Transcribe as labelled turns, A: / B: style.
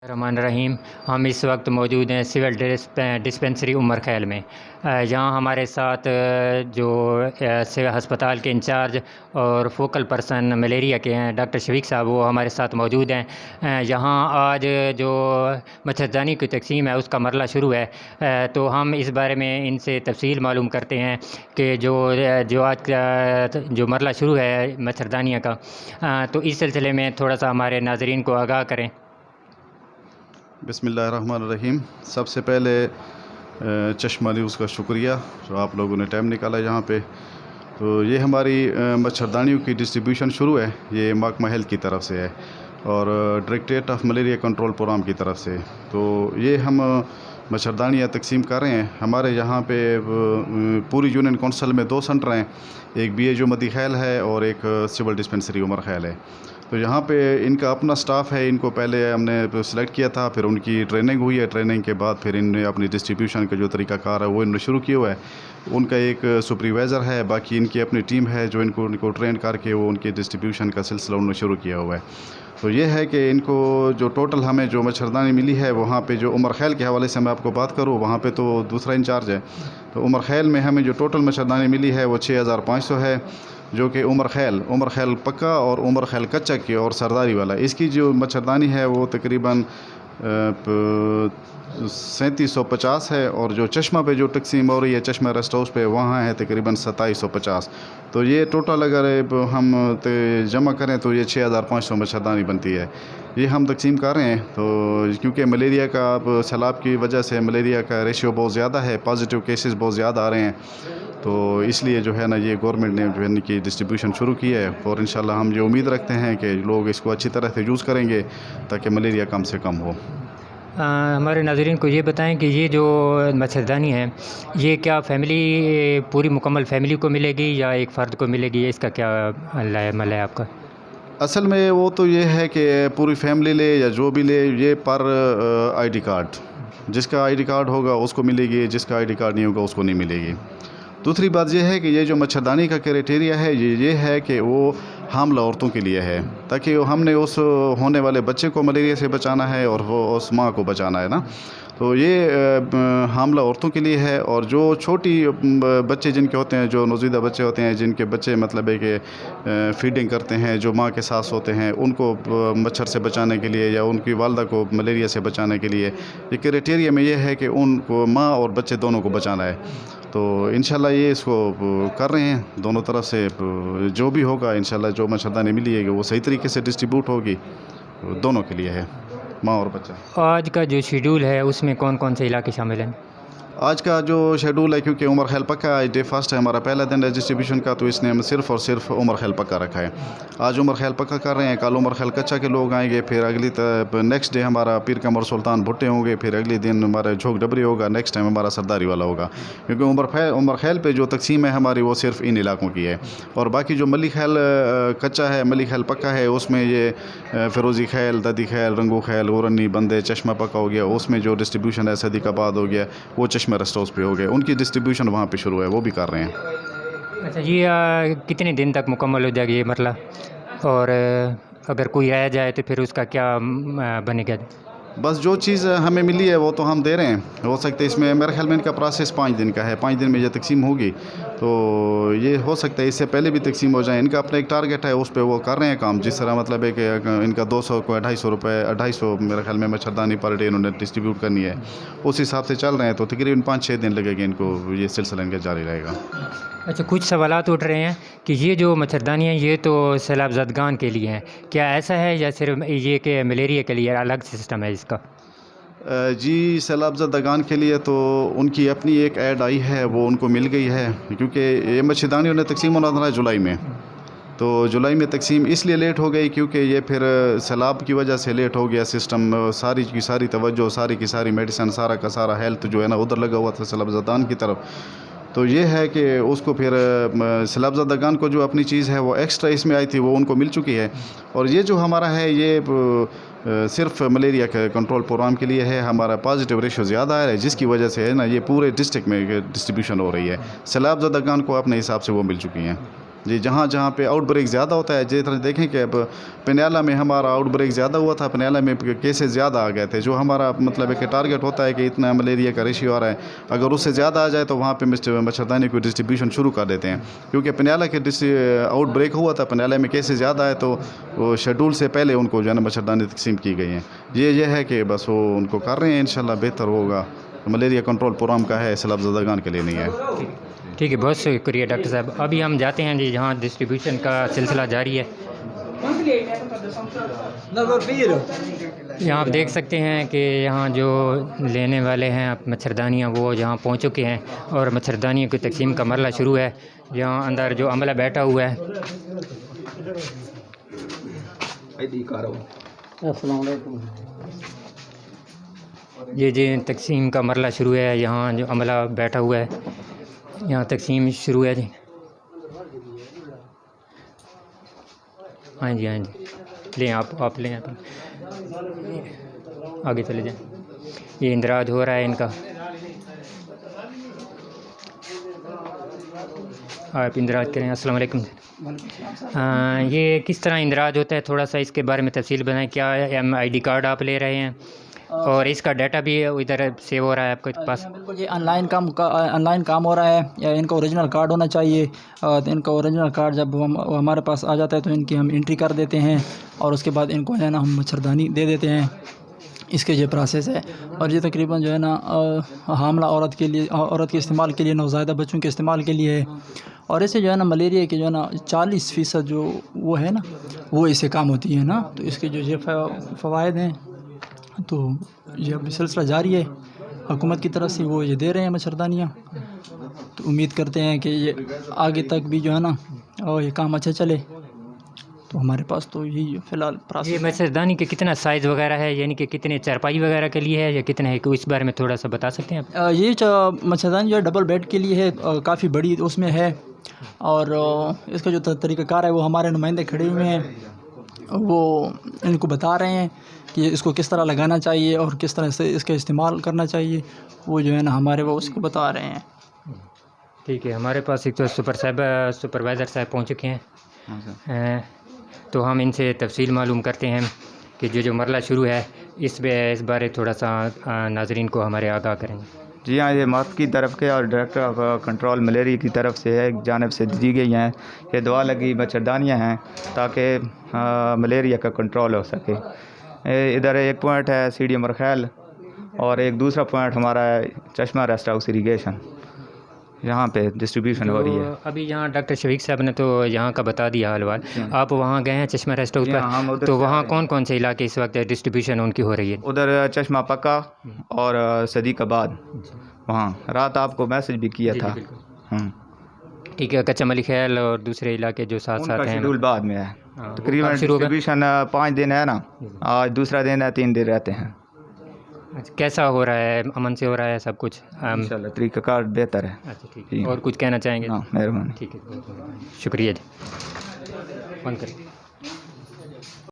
A: रहमान रहीम। हम इस वक्त मौजूद हैं सिविल डिस्पेंसरी उमर खैल में। यहाँ हमारे साथ जो सिविल हस्पताल के इंचार्ज और फोकल पर्सन मलेरिया के हैं डॉक्टर शफीक साहब, वो हमारे साथ मौजूद हैं। यहाँ आज जो मच्छरदानी की तकसीम है उसका मरला शुरू है, तो हम इस बारे में इनसे तफसील मालूम करते हैं कि जो आज का जो मरला शुरू है मच्छरदानियों का, तो इस सिलसिले में थोड़ा सा हमारे नाज़रीन को आगाह करें।
B: बिस्मिल्लाहिर्रहमानिर्रहीम। सबसे पहले चश्मा न्यूज़ का शुक्रिया जो आप लोगों ने टाइम निकाला यहाँ पे। तो ये हमारी मच्छरदानियों की डिस्ट्रीब्यूशन शुरू है, ये महकमा हेल्थ की तरफ से है और directorate of malaria control programme की तरफ से। तो ये हम मच्छरदानियाँ तकसीम कर रहे हैं। हमारे यहाँ पे पूरी यूनियन कौंसिल में 2 सेंटर हैं, एक BHO मदी खैल है और एक सिविल डिस्पेंसरी उमर खैल है। तो यहाँ पे इनका अपना स्टाफ है, इनको पहले हमने सेलेक्ट किया था, फिर उनकी ट्रेनिंग हुई है, ट्रेनिंग के बाद फिर इनने अपनी डिस्ट्रीब्यूशन का जो तरीक़ाकार है वो इन्होंने शुरू किया हुआ है। उनका एक सुपरवाइज़र है, बाकी इनकी अपनी टीम है जो इनको ट्रेन करके वो उनकी डिस्ट्रीब्यूशन का सिलसिला उन्होंने शुरू किया हुआ है। तो ये है कि इनको जो टोटल हमें जो मच्छरदानी मिली है वहाँ पे जो उमर खैल के हवाले से मैं आपको बात करूँ, वहाँ पे तो दूसरा इंचार्ज है। तो उमर खैल में हमें जो टोटल मच्छरदानी मिली है वो 6500 है, जो कि उमर खैल पक्का और उमर खैल कच्चा की और सरदारी वाला, इसकी जो मच्छरदानी है वो तकरीबन 3750 है। और जो चश्मा पे जो तकसीम हो रही है चश्मा रेस्ट हाउस पे, वहाँ है तकरीबन 2750। तो ये टोटल अगर हम जमा करें तो ये 6500 मच्छरदानी बनती है। ये हम तकसीम कर रहे हैं। तो क्योंकि मलेरिया का अब सैलाब की वजह से मलेरिया का रेशियो बहुत ज़्यादा है, पॉजिटिव केसेस बहुत ज़्यादा आ रहे हैं, तो इसलिए जो है ना ये गवर्नमेंट ने जो है इनकी डिस्ट्रीब्यूशन शुरू की है। और इंशाल्लाह हम ये उम्मीद रखते हैं कि लोग इसको अच्छी तरह से यूज़ करेंगे ताकि मलेरिया कम से कम हो।
A: हमारे नाज़रीन को ये बताएं कि ये जो मच्छरदानी है ये क्या पूरी मुकम्मल फैमिली को मिलेगी या एक फ़र्द को मिलेगी, इसका क्या अमल है आपका?
B: असल में वो तो ये है कि पूरी फैमिली ले या जो भी ले, ये पर ID कार्ड, जिसका ID कार्ड होगा उसको मिलेगी, जिसका ID कार्ड नहीं होगा उसको नहीं मिलेगी। दूसरी बात यह है कि ये जो मच्छरदानी का क्राइटेरिया है ये है कि वो हामला औरतों के लिए है, ताकि हमने उस होने वाले बच्चे को मलेरिया से बचाना है और वो उस माँ को बचाना है ना। तो ये हामला औरतों के लिए है। और जो छोटी बच्चे जिनके होते हैं, जो नौज़ीदा बच्चे होते हैं, जिनके बच्चे मतलब है कि फीडिंग करते हैं, जो माँ के साथ सोते हैं, उनको मच्छर से बचाने के लिए या उनकी वालदा को मलेरिया से बचाने के लिए ये क्राइटेरिया में ये है कि उनको माँ और बच्चे दोनों को बचाना है। तो इंशाल्लाह ये इसको कर रहे हैं दोनों तरफ से। जो भी होगा इंशाल्लाह जो मच्छरदानी मिली है वो सही तरीके से डिस्ट्रीब्यूट होगी, दोनों के लिए है, माँ और बच्चा।
A: आज का जो शेड्यूल है उसमें कौन कौन से इलाके शामिल हैं?
B: आज का जो शेड्यूल है, क्योंकि उमर खैल पक्का आज डे फर्स्ट है, हमारा पहला दिन है डिस्ट्रीब्यूशन का, तो इसने हम सिर्फ़ और सिर्फ उमर खैल पक्का रखा है। आज उमर खैल पक्का कर रहे हैं, कल उमर खैल कच्चा के लोग आएंगे, फिर अगली नेक्स्ट डे हमारा पीर कमर सुल्तान भुट्टे होंगे, फिर अगले दिन हमारा झोंक डबरी होगा, नेक्स्ट टाइम हमारा सरदारी वाला होगा। क्योंकि उमर खैल पे जो तकसीम है हमारी वो सिर्फ इन इलाकों की है। और बाकी जो मली खैल कच्चा है, मली खैल पक्का है, उसमें ये फ़िरोज़ी खैल, ददी खैल, रंगू खैल, उरनी, बंदे, चश्मा पक्का हो गया, उसमें जो डिस्ट्रीब्यूशन है सदीकाबाद हो गया, वो चश्मा रेस्ट हाउस पे हो गए, उनकी डिस्ट्रीब्यूशन वहाँ पे शुरू है, वो भी कर रहे हैं।
A: अच्छा, ये कितने दिन तक मुकम्मल हो जाएगी ये मरला, और अगर कोई रह जाए तो फिर उसका क्या बनेगा?
B: बस जो चीज़ हमें मिली है वो तो हम दे रहे हैं। हो सकता है इसमें मेरे ख्याल में इनका प्रोसेस 5 दिन का है, 5 दिन में ये तकसीम होगी, तो ये हो सकता है इससे पहले भी तकसीम हो जाए। इनका अपना एक टारगेट है, उस पर वो कर रहे हैं काम। जिस तरह मतलब है कि इनका 200 को 250 रुपये 250 मेरे ख्याल में मच्छरदानी पर डे इन्होंने डिस्ट्रीब्यूट करनी है, उस हिसाब से चल रहे हैं। तो तकरीबन 5-6 दिन लगेंगे इनको, ये सिलसिला इनका जारी रहेगा।
A: अच्छा, कुछ सवालात उठ रहे हैं कि ये जो मच्छरदानी है ये तो सैलाब ज़दगान के लिए हैं, क्या ऐसा है या सिर्फ ये कि मलेरिया के लिए अलग सिस्टम है इसका?
B: जी, सैलाब ज़दगान के लिए तो उनकी अपनी एक ऐड आई है, वो उनको मिल गई है, क्योंकि ये मच्छरदानी उन्हें तकसीम होना था जुलाई में। तो जुलाई में तकसीम इसलिए लेट हो गई क्योंकि ये फिर सैलाब की वजह से लेट हो गया सिस्टम। सारी की सारी तवज्जो, सारी की सारी मेडिसिन, सारा का सारा हेल्थ जो है ना उधर लगा हुआ था सैलाब ज़दगान की तरफ। तो ये है कि उसको फिर सैलाब ज़दगान को जो अपनी चीज़ है वो एक्स्ट्रा इसमें आई थी, वो उनको मिल चुकी है। और ये जो हमारा है ये सिर्फ मलेरिया के कंट्रोल प्रोग्राम के लिए है। हमारा पॉजिटिव रेशो ज़्यादा है, जिसकी वजह से है ना ये पूरे डिस्ट्रिक्ट में डिस्ट्रीब्यूशन हो रही है। सैलाब ज़दगान को अपने हिसाब से वो मिल चुकी हैं। जी जहाँ जहाँ पे आउटब्रेक ज़्यादा होता है, जिस तरह देखें कि अब पन्याला में हमारा आउटब्रेक ज़्यादा हुआ था, पन्याला में केसेस ज़्यादा आ गए थे। जो हमारा मतलब एक टारगेट होता है कि इतना मलेरिया का रेशियो आ रहा है, अगर उससे ज़्यादा आ जाए तो वहाँ पे मच्छरदानी को डिस्ट्रीब्यूशन शुरू कर देते हैं। क्योंकि पन्याला के आउटब्रेक हुआ था, पन्याला में केसेस ज़्यादा है, तो वो शेड्यूल से पहले उनको जो है ना मच्छरदानी तकसीम की गई हैं। ये है कि बस वो उनको कर रहे हैं, इंशाल्लाह बेहतर होगा। मलेरिया कंट्रोल प्रोग्राम का है, सैलाब ज़दागान के लिए नहीं है।
A: ठीक है, बहुत शुक्रिया डॉक्टर साहब। अभी हम जाते हैं जी जहाँ डिस्ट्रीब्यूशन का सिलसिला जारी है। यहाँ आप देख सकते हैं कि यहाँ जो लेने वाले हैं मच्छरदानियाँ वो यहाँ पहुँच चुके हैं और मच्छरदानियों की तकसीम का मरला शुरू है। यहाँ अंदर जो अमला बैठा हुआ है, ये जी तकसीम का मरला शुरू है। यहाँ जो अमला बैठा हुआ है, यहाँ तकसीम शुरू है जी। हाँ जी, हाँ जी, लें आप लें, आप आगे चले जाएं। ये इंदराज हो रहा है इनका, आप इंदराज करें। अस्सलाम वालेकुम। ये किस तरह इंदराज होता है, थोड़ा सा इसके बारे में तफसील बताएं। क्या MID कार्ड आप ले रहे हैं और इसका डाटा भी इधर सेव हो रहा है आपके पास?
C: बिल्कुल, ये ऑनलाइन काम हो रहा है, या इनका ओरिजिनल कार्ड होना चाहिए। तो इनका ओरिजिनल कार्ड जब हमारे पास आ जाता है तो इनकी हम एंट्री कर देते हैं और उसके बाद इनको जो है ना हम मच्छरदानी दे देते हैं। इसके ये प्रोसेस है। और ये तकरीबन जो है ना हामला औरत के इस्तेमाल के लिए, नवज़ायदा बच्चों के इस्तेमाल के लिए है। और इससे जो है ना मलेरिया की जो है ना 40% जो वो है ना वो इससे काम होती है ना। तो इसके जो ये फ़वाइद हैं, तो ये अभी सिलसिला जारी है, हुकूमत की तरफ से वो ये दे रहे हैं मच्छरदानियाँ। तो उम्मीद करते हैं कि ये आगे तक भी जो है ना और ये काम अच्छा चले। तो हमारे पास तो यही फ़िलहाल
A: ये मच्छरदानी के कितना साइज़ वगैरह है, यानी कि कितने चारपाई वगैरह के लिए है या कितने है, इस बारे में थोड़ा सा बता सकते हैं आप?
C: ये मच्छरदानी जो है डबल बेड के लिए है, काफ़ी बड़ी उसमें है। और इसका जो तरीक़ाकार है वो हमारे नुमाइंदे खड़े हुए हैं, वो इनको बता रहे हैं कि इसको किस तरह लगाना चाहिए और किस तरह से इसका इस्तेमाल करना चाहिए। वो जो है ना हमारे वो उसको बता रहे हैं।
A: ठीक है, हमारे पास एक तो सुपरवाइज़र साहब पहुँच चुके हैं, तो हम इनसे तफसील मालूम करते हैं कि जो मरला शुरू है इस बारे थोड़ा सा नाज़रीन को हमारे आगाह करेंगे।
D: जी हाँ, ये महकमा की तरफ के और डायरेक्टर ऑफ कंट्रोल मलेरिया की तरफ से है, एक जानिब से दी गई हैं। ये दुआ लगी मच्छरदानियाँ हैं ताकि मलेरिया का कंट्रोल हो सके। इधर एक पॉइंट है CD उमरखैल और एक दूसरा पॉइंट हमारा है चश्मा रेस्ट हाउस इरीगेशन, यहाँ पे डिस्ट्रीब्यूशन हो रही है।
A: अभी यहाँ डॉक्टर शफीक साहब ने तो यहाँ का बता दिया हालवाल। आप वहाँ गए हैं चश्मा रेस्ट हाउस पर, तो वहाँ कौन कौन से इलाके इस वक्त डिस्ट्रीब्यूशन उनकी हो रही है?
D: उधर चश्मा पक्का और सदीकाबाद, वहाँ रात आपको मैसेज भी किया था।
A: ठीक है, कच्चा मलिक खैल और दूसरे इलाके जो साथ साथ हैं,
D: शेड्यूल बाद में है। तकरीबन डिस्ट्रीब्यूशन 5 दिन है ना, आज दूसरा दिन है, 3 दिन रहते हैं।
A: कैसा हो रहा है, अमन से हो रहा है सब कुछ?
D: इंशाल्लाह तरीक़ाकार बेहतर है।
A: अच्छा, ठीक है। और कुछ कहना चाहेंगे?
D: हाँ, मेहरबानी।
A: ठीक है, शुक्रिया जी। बंद करें।